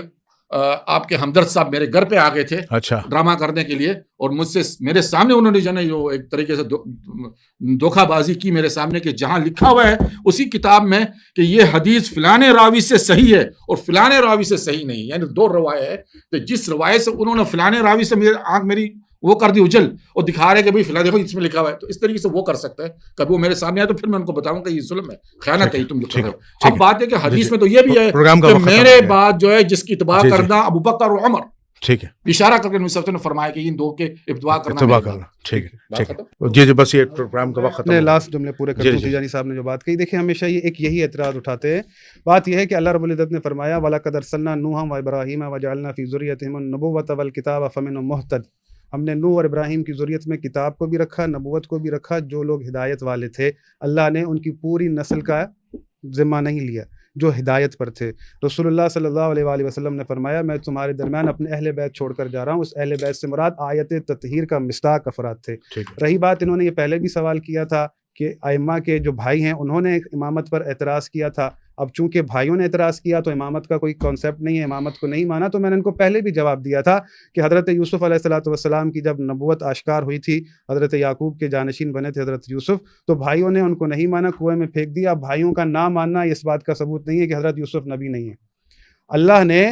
آپ کے ہمدرد صاحب میرے گھر پہ آ گئے تھے ڈرامہ کرنے کے لیے، اور مجھ سے میرے سامنے انہوں نے جو ہے جو ایک طریقے سے دھوکہ بازی کی میرے سامنے، کہ جہاں لکھا ہوا ہے اسی کتاب میں کہ یہ حدیث فلانے راوی سے صحیح ہے اور فلانے راوی سے صحیح نہیں، یعنی 2 روایت ہے. تو جس روایت سے انہوں نے فلانے راوی سے میری آنکھ میری وہ کر دی اجل، اور دکھا رہے کہ بھائی فلاں دیکھو اس میں لکھا ہوا ہے. تو اس طریقے سے وہ کر سکتا ہے. کبھی وہ میرے سامنے آئے تو پھر میں ان کو بتاؤں کہ یہ ظلم ہے، خیانت ہے، تم جو کر رہے ہو. اب بات ہے کہ حدیث میں تو یہ بھی ہے کہ میرے بعد جو ہے جس کی اتباع کرنا ابو بکر اور عمر، ٹھیک ہے، اشارہ کر کے نبی صلی اللہ علیہ وسلم نے فرمایا کہ ان 2 کے اتباع کرنا. ٹھیک ہے جی بس یہ پروگرام کا وقت ختم. لاسٹ جملے پورے کرتے ہیں. تیجانی صاحب نے جو بات کہی، دیکھیں ہمیشہ یہ یہی اعتراض اٹھاتے ہیں. بات یہ ہے کہ اللہ رب العزت نے فرمایا وَلَقَدْ أَرْسَلْنَا نُوحًا وَإِبْرَاهِيمَ وَجَعَلْنَا فِي ذُرِّيَّتِهِمُ النُّبُوَّةَ وَالْكِتَابَ فَمِنْهُم مُهْتَدٍ. ہم نے نوح اور ابراہیم کی ذریت میں کتاب کو بھی رکھا، نبوت کو بھی رکھا. جو لوگ ہدایت والے تھے اللہ نے ان کی پوری نسل کا ذمہ نہیں لیا جو ہدایت پر تھے. رسول اللہ صلی اللہ علیہ وآلہ وسلم نے فرمایا میں تمہارے درمیان اپنے اہل بیت چھوڑ کر جا رہا ہوں. اس اہل بیت سے مراد آیت تطہیر کا مصداق افراد تھے. رہی بات، انہوں نے یہ پہلے بھی سوال کیا تھا کہ ائمہ کے جو بھائی ہیں انہوں نے امامت پر اعتراض کیا تھا. اب چونکہ بھائیوں نے اعتراض کیا تو امامت کا کوئی کانسیپٹ نہیں ہے، امامت کو نہیں مانا. تو میں نے ان کو پہلے بھی جواب دیا تھا کہ حضرت یوسف علیہ السلام کی جب نبوت آشکار ہوئی تھی، حضرت یعقوب کے جانشین بنے تھے حضرت یوسف، تو بھائیوں نے ان کو نہیں مانا، کنویں میں پھینک دیا. بھائیوں کا نہ ماننا اس بات کا ثبوت نہیں ہے کہ حضرت یوسف نبی نہیں ہے. اللہ نے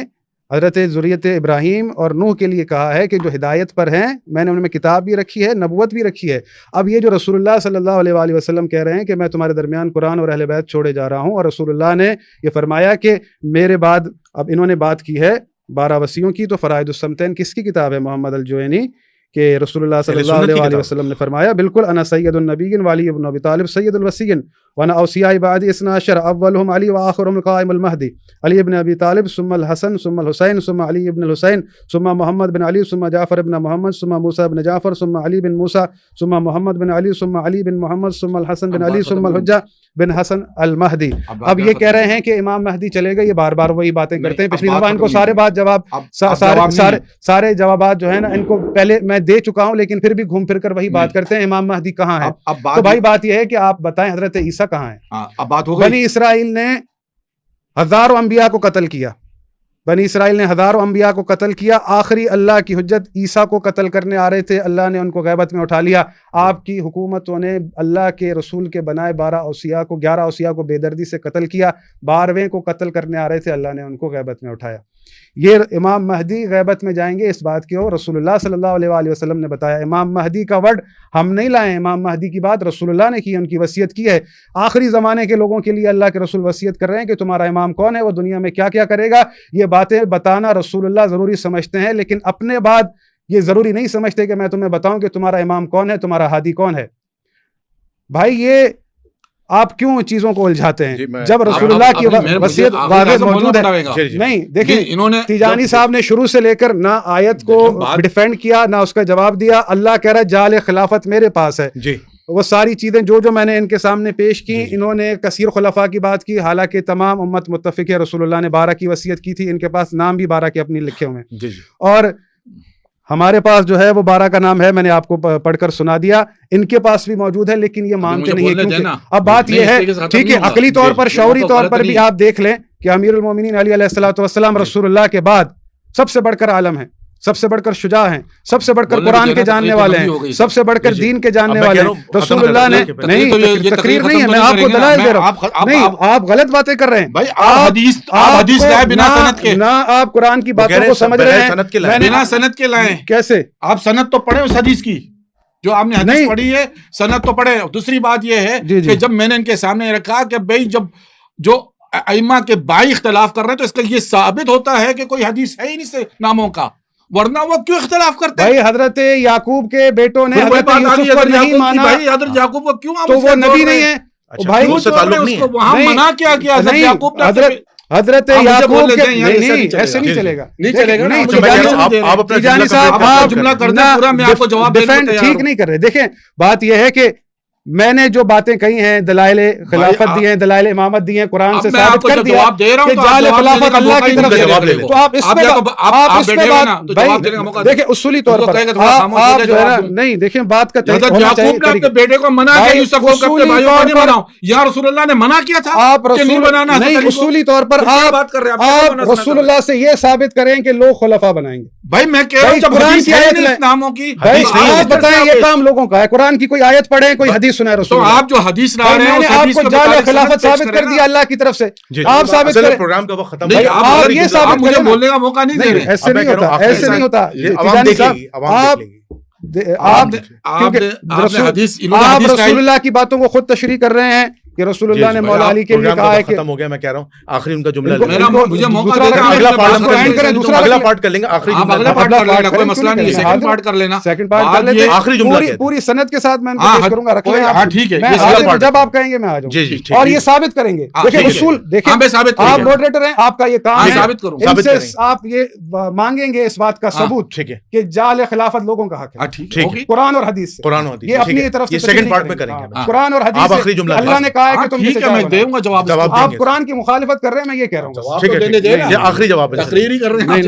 حضرت ذریت ابراہیم اور نوح کے لیے کہا ہے کہ جو ہدایت پر ہیں میں نے ان میں کتاب بھی رکھی ہے، نبوت بھی رکھی ہے. اب یہ جو رسول اللہ صلی اللہ علیہ وآلہ وسلم کہہ رہے ہیں کہ میں تمہارے درمیان قرآن اور اہل بیت چھوڑے جا رہا ہوں، اور رسول اللہ نے یہ فرمایا کہ میرے بعد، اب انہوں نے بات کی ہے 12 وصیوں کی، تو فرائض الصمتین کس کی کتاب ہے؟ محمد الجوینی کہ رسول اللہ صلی اللہ علیہ وسلم نے فرمایا بالکل انا سید النبیین وعلی ابن ابی طالب سید الوصیین وانا اوصیاء بعدی 12 اولهم علی واخرهم القائم المہدی علی ابن ابی طالب ثم الحسن ثم الحسین ثم علی ابن الحسین ثم محمد بن علی ثم جعفر بن محمد ثم موسیٰ بن جعفر ثم علی بن موسیٰ ثم محمد بن علی ثم علی بن محمد ثم الحسن بن علی ثم الحجہ بن حسن المہدی. اب یہ کہہ رہے ہیں کہ امام مہدی چلے گا, یہ بار بار وہی باتیں کرتے ہیں. پچھلی دفعہ ان کو سارے بات جواب سارے جوابات جو ہے نا ان کو پہلے میں دے چکا ہوں, لیکن پھر بھی گھوم پھر کر وہی بات کرتے ہیں امام مہدی کہاں ہے. تو بھائی بات یہ ہے کہ آپ بتائیں حضرت عیسیٰ کہاں ہیں. بنی اسرائیل نے ہزاروں انبیاء کو قتل کیا, بنی اسرائیل نے ہزاروں انبیاء کو قتل کیا. آخری اللہ کی حجت عیسیٰ کو قتل کرنے آ رہے تھے, اللہ نے ان کو غیبت میں اٹھا لیا. آپ کی حکومتوں نے اللہ کے رسول کے بنائے 11 اوصیاء کو بے دردی سے قتل کیا. 12ویں کو قتل کرنے آ رہے تھے, اللہ نے ان کو غیبت میں اٹھایا. یہ امام مہدی غیبت میں جائیں گے, اس بات کی ہو رسول اللہ صلی اللہ علیہ وآلہ وسلم نے بتایا. امام مہدی کا ورڈ ہم نہیں لائے, امام مہدی کی بات رسول اللہ نے کی, ان کی وصیت کی ہے. آخری زمانے کے لوگوں کے لیے اللہ کے رسول وصیت کر رہے ہیں کہ تمہارا امام کون ہے, وہ دنیا میں کیا کیا کرے گا. یہ باتیں بتانا رسول اللہ ضروری سمجھتے ہیں, لیکن اپنے بعد یہ ضروری نہیں سمجھتے کہ میں تمہیں بتاؤں کہ تمہارا امام کون ہے, تمہارا ہادی کون ہے. بھائی یہ آپ کیوں چیزوں کو الجھاتے ہیں جب رسول اللہ کی وصیت واضح موجود ہے. نہیں دیکھیں, تیجانی صاحب نے شروع سے لے کر نہ آیت کو ڈیفینڈ کیا نہ اس کا جواب دیا. اللہ کہہ رہا ہے جال خلافت میرے پاس ہے. وہ ساری چیزیں جو میں نے ان کے سامنے پیش کی, انہوں نے کثیر خلفاء کی بات کی, حالانکہ تمام امت متفق ہے رسول اللہ نے 12 کی وصیت کی تھی. ان کے پاس نام بھی 12 کے اپنی لکھے ہوئے ہیں, اور ہمارے پاس جو ہے وہ 12 کا نام ہے, میں نے آپ کو پڑھ کر سنا دیا. ان کے پاس بھی موجود ہے لیکن یہ مانتے نہیں ہے. کیونکہ اب بات یہ ہے, ٹھیک ہے, عقلی طور پر شعوری طور پر بھی آپ دیکھ لیں کہ امیر المومنین علی علیہ الصلوۃ والسلام رسول اللہ کے بعد سب سے بڑھ کر عالم ہیں, سب سے بڑھ کر شجاع ہیں, سب سے بڑھ کر قرآن کے جاننے والے ہیں, سب سے بڑھ کر دین کے جاننے والے ہیں. رسول اللہ نے نہیں, تقریر نہیں ہے, میں آپ کو دلائل دے رہا ہوں. نہیں, آپ غلط باتیں کر رہے ہیں. نہ آپ قرآن کی باتوں کو سمجھ رہے ہیں, بنا سند کے لائیں. کیسے آپ سند تو پڑھیں اس حدیث کی جو آپ نے حدیث پڑھی ہے, سند تو پڑھیں. دوسری بات یہ ہے کہ جب میں نے ان کے سامنے رکھا کہ بھائی جب جو ائمہ کے بائی اختلاف کر رہے ہیں تو اس کا یہ ثابت ہوتا ہے کہ کوئی حدیث ہے ہی نہیں سے ناموں کا, ورنہ وہ کیوں اختلاف کرتے ہیں. بھائی حضرت یعقوب کے بیٹوں نے حضرت یوسف کو نہیں مانا, بھائی حضرت یعقوب کو کیوں تو وہ نبی نہیں ہے بھائی, اس کو وہاں منع کیا حضرت یعقوب نے. حضرت یعقوب کے نہیں, ایسے نہیں چلے گا, نہیں چلے گا. آپ تیجانی صاحب جملہ کرنا پورا, میں آپ کو جواب ڈیفینڈ ٹھیک نہیں کر رہے. دیکھیں بات یہ ہے کہ میں نے جو باتیں کہی ہیں, دلائل خلافت دی ہیں, دلائل امامت دی ہیں, قرآن سے ثابت کر دیا کہ جعل خلافت اللہ کی طرف سے. تو آپ اس میں بات بھائی دیکھیں اصولی طور پر آپ جو ہے نا, نہیں دیکھیں بات کا اپنے بیٹے کو منع کیا یوسف کو کہ اپنے بھائیوں کو نہیں بناؤ, یا رسول اللہ نے منع کیا تھا آپ نہیں, اصولی طور پر آپ رسول اللہ سے یہ ثابت کریں کہ لوگ خلفاء بنائیں گے. بھائی میں کہہ رہا ہوں جب قرآن کی آیت ناموں کی آپ بتائیں, یہ کام لوگوں کا ہے. قرآن کی کوئی آیت پڑھیں, کوئی حدیث سنائے رسول. تو آپ جو حدیث لا رہے ہیں, آپ کو جعل خلافت ثابت کر دیا اللہ کی طرف سے, آپ ثابت کریں. پروگرام کا وقت ختم, آپ یہ ثابت مجھے بولنے کا موقع نہیں دے رہے. ایسے نہیں ہوتا, ایسے نہیں ہوتا. آپ رسول اللہ کی باتوں کو خود تشریح کر رہے ہیں کہ رسول اللہ نے مولا علی کے لیے کہا ہے کہ ختم ہو گیا. میں کہہ رہا ہوں آخری ان کا جملہ مجھے موقع دے دیں, اگلا پارٹ کر لیں گے. آخری اگلا پارٹ کر لینا, کوئی مسئلہ نہیں, سیکنڈ پارٹ کر لینا. سیکنڈ پارٹ کر لیتے, آخری جملہ پوری سند کے ساتھ میں ان کو پیش کروں گا, رکھ لیں آپ. ٹھیک ہے, جب آپ کہیں گے میں آ جاؤں اور یہ ثابت کریں گے. دیکھیں اصول, دیکھیں آپ ماڈریٹر ہیں, آپ کا یہ کام ہے ثابت کروں, ان سے آپ یہ مانگیں گے اس بات کا ثبوت کہ جعل خلافت لوگوں کا حق ہے قرآن اور حدیث سے. یہ اپنی طرف سے سیکنڈ پارٹ میں کریں گے. قرآن اور حدیث سے اللہ نے کہا ہے کہ تم دے گا جواب. آپ قرآن کی مخالفت کر رہے ہیں, میں یہ کہہ رہا ہوں. یہ آخری جواب ہے, تقریر ہی کر رہے ہیں.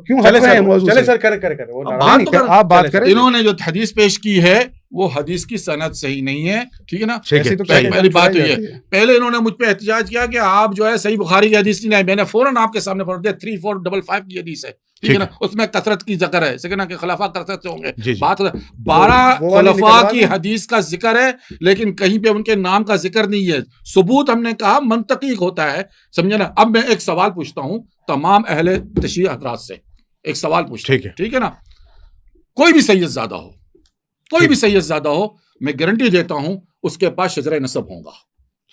کیوں ہٹ رہے ہیں موضوع سے؟ آپ بات کریں. انہوں نے جو حدیث پیش کی ہے وہ حدیث کی سند صحیح نہیں ہے, ٹھیک ہے نا. پہلی بات یہ ہے, پہلے انہوں نے مجھ پہ احتجاج کیا کہ آپ جو ہے صحیح بخاری کی حدیث نہیں لائے. میں نے فوراً آپ کے سامنے پڑھ دیا 3455 کی حدیث ہے, ٹھیک ہے نا, اس میں کثرت کی ذکر ہے, ٹھیک ہے نا, کہ خلفاء کثرت سے ہوں گے. بات 12 خلفاء کی حدیث کا ذکر ہے لیکن کہیں پہ ان کے نام کا ذکر نہیں ہے. ثبوت ہم نے کہا منطقی ہوتا ہے, سمجھے نا. اب میں ایک سوال پوچھتا ہوں تمام اہل تشریح حضرات سے, ایک سوال پوچھتا ہوں, ٹھیک ہے نا. کوئی بھی سید زادہ ہو, کوئی بھی سید زادہ ہو, میں گارنٹی دیتا ہوں اس کے پاس شجرہ نسب ہوگا.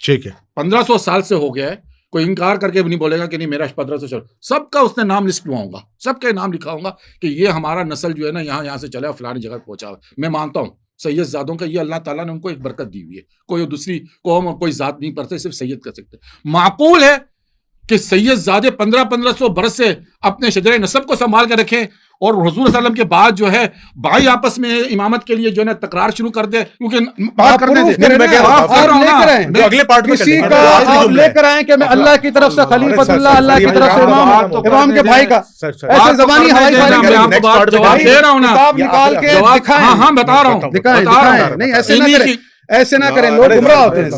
ٹھیک ہے, 1500 سال سے ہو گیا ہے, کوئی انکار کر کے بھی نہیں بولے گا کہ نہیں میرا پدرہ سے چلو. سب کا اس نے نام لسٹ لواؤں گا, سب کے نام لکھاؤں گا کہ یہ ہمارا نسل جو ہے نا یہاں سے چلا فلانی جگہ پہنچا. میں مانتا ہوں سید زادوں کا یہ اللہ تعالیٰ نے ان کو ایک برکت دی ہوئی ہے, کوئی دوسری قوم اور کوئی ذات نہیں پڑھتے, صرف سید کر سکتے. معقول ہے کہ سید زادے 1500 برس سے اپنے شجرہ نسب کو سنبھال کے رکھیں اور حضور صلی اللہ علیہ وسلم کے بعد جو ہے بھائی آپس میں امامت کے لیے جو ہے نا تکرار شروع کر دے, کیونکہ بات کرنے دے. اگلے پارٹ میں کسی کا آپ لے کر آئیں کہ میں اللہ کی طرف سے خلیفۃ اللہ, اللہ کی طرف سے امام کے بھائی کا ایسے زبانی ہوائی دے رہا ہوں نا, کتاب نکال کے دکھائیں. ہاں بتا رہا ہوں, دکھائیں. نہیں ایسے نہ کریں, ایسے نہ کریں, لوگ گمراہ ہوتے ہیں.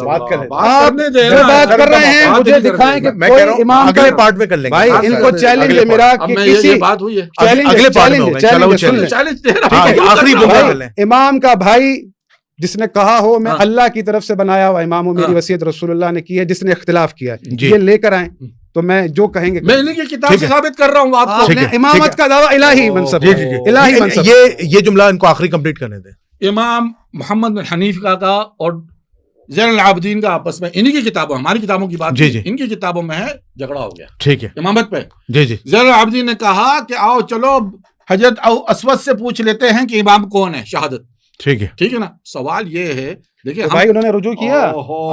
آپ جو بات کر رہے ہیں مجھے دکھائیں کہ کوئی امام اگلے پارٹ میں کر لیں گے. بھائی ان کو چیلنج ہے میرا کہ کسی بات ہوئی ہے, امام کا بھائی جس نے کہا ہو میں اللہ کی طرف سے بنایا ہوا امام ہوں, میری وصیت رسول اللہ نے کی ہے, جس نے اختلاف کیا ہے یہ لے کر آئیں تو میں جو کہیں گے میں انہیں کی کتاب سے ثابت کر رہا ہوں آپ کو. امامت کا دعویٰ الہی منصب, الہی منصب. یہ جملہ ان کو آخری کمپلیٹ کرنے دیں. امام محمد بن حنیف کا اور زین العابدین کا آپس میں انہی کی کتابوں, ہماری کتابوں کی بات ان کی کتابوں میں ہے جھگڑا ہو گیا. ٹھیک ہے امامت پہ. جی جی. زین العابدین نے کہا کہ آؤ چلو حضرت اسود سے پوچھ لیتے ہیں کہ امام کون ہے شہادت. ٹھیک ہے, ٹھیک ہے نا. سوال یہ ہے دیکھیں بھائی انہوں نے رجوع کیا,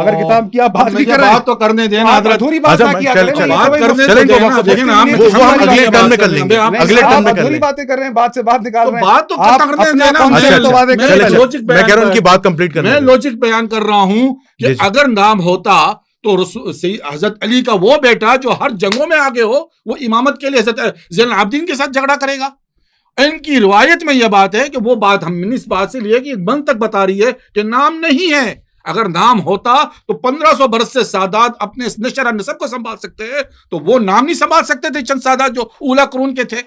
اگر کتاب کی آپ بات بھی کر رہے ہیں بات تو کرنے دینا حضرت, ادھوری بات نہ کیا کریں, بات کرنے دینا. دیکھیں اگلے ٹرم میں کر لیں گے, اگلے ٹرم میں کر لیں گے. باتیں کر رہے ہیں, بات سے بات نکال رہے ہیں, بات تو کرنے دینا. میں کہہ رہا ہوں ان کی بات کمپلیٹ کریں. میں لوجک بیان کر رہا ہوں کہ اگر نام ہوتا تو حضرت علی کا وہ بیٹا جو ہر جنگوں میں آگے ہو وہ امامت کے لیے حضرت زین العابدین کے ساتھ جھگڑا کرے گا. ان کی روایت میں یہ بات ہے کہ وہ بات ہم نے اس بات سے لی ہے کہ منطق بتا رہی ہے کہ نام نہیں ہے. اگر نام ہوتا تو 1500 برس سے سادات اپنے نشر نسب کو سنبھال سکتے ہیں, تو وہ نام نہیں سنبھال سکتے تھے چند سادات جو اولا قرون کے تھے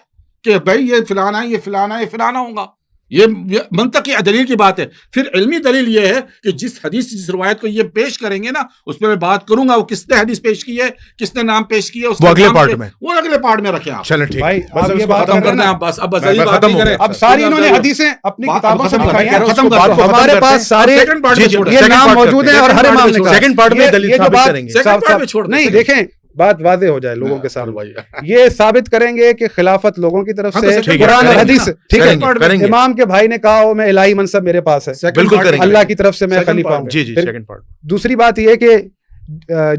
کہ بھائی یہ فلانا یہ فلانا یہ فلانا ہوگا. یہ منطقی دلیل کی بات ہے. پھر علمی دلیل یہ ہے کہ جس حدیث جس روایت کو یہ پیش کریں گے نا اس پہ میں بات کروں گا وہ کس نے حدیث پیش کی ہے, کس نے نام پیش کیا ہے, وہ اگلے پارٹ میں, وہ اگلے پارٹ میں رکھیں آپ. چلیں ٹھیک بھائی آپ یہ بات ختم کرتے ہیں. بس اب ختم کریں. اب ساری انہوں نے حدیثیں اپنی کتابوں سے لکھائی ہیں, ختم کر دو. ہمارے پاس سارے یہ نام موجود ہیں اور ہر امام نے سیکنڈ پارٹ میں دلیل ثابت کریں گے. نہیں دیکھیں بات واضح ہو جائے لوگوں کے سامنے, یہ ثابت کریں گے کہ خلافت لوگوں کی طرف سے قرآن اور حدیث. ٹھیک ہے, امام کے بھائی نے کہا ہو میں الہی منصب میرے پاس ہے, بالکل اللہ کی طرف سے میں خلیفہ ہوں. جی جی. Second part. دوسری بات یہ کہ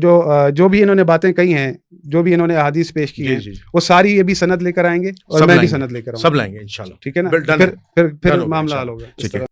جو بھی انہوں نے باتیں کہی ہیں, جو بھی انہوں نے احادیث پیش کی ہیں, وہ ساری یہ بھی سند لے کر آئیں گے اور میں بھی سند لے کر آؤں گا. سب لائیں گے انشاءاللہ. ٹھیک ہے نا, پھر معاملہ حل ہوگا.